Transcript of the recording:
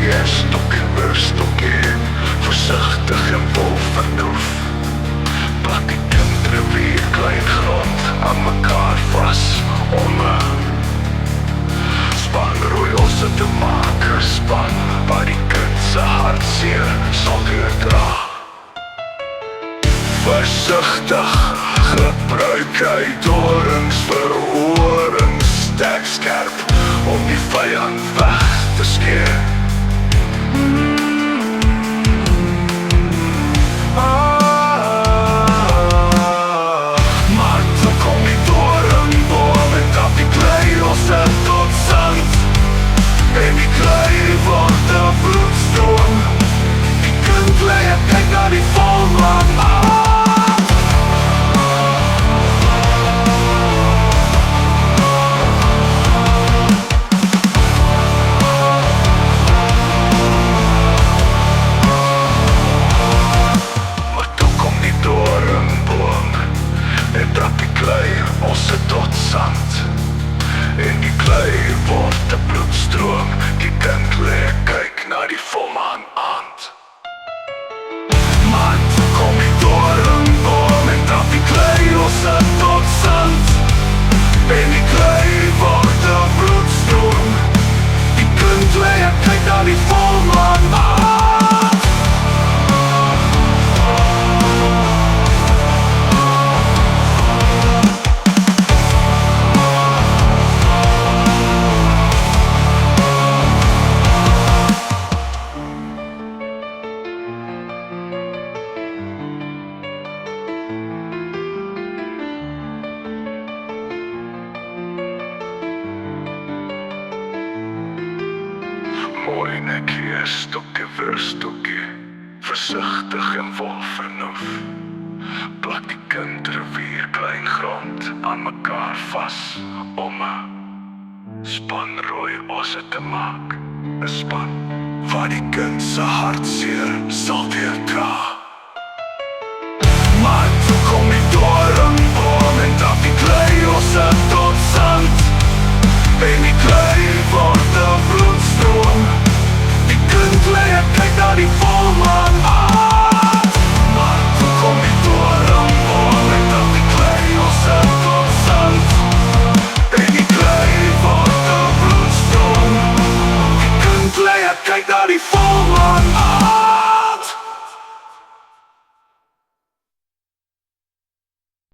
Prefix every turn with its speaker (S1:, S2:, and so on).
S1: stokkie vir stokkie, voorsigtig en vol vernuif. Plak die kindrivier klein grond aan mekaar vas om 'n span rooi osse te maak, 'n span waar die kind se hartseer sal deurdra. Versigtig gebruik hy dorings vir horings, sterk skerp om die vyand weg te skeer. Maar toe kom die doringboom en tap die klei osse tot sand, en die klei word 'n bloedstroom. Die kind lê en kyk na die volmaan. Osse tot sand, en die klei word 'n bloedstroom. Die kind lê kyk na die volmaan aand. Maar toe kom die doringboom en trap die klei osse tot sand, en die klei word 'n bloedstroom. Die kind lê kyk na die volmaan aand. Mooi netjie, stokkie vir stokkie, versigtig en vol vernuif. Plak die kindrivier klein grond aan mekaar vas om 'n span rooi osse te maak, 'n span waar die kind se hartseer sal deurdra.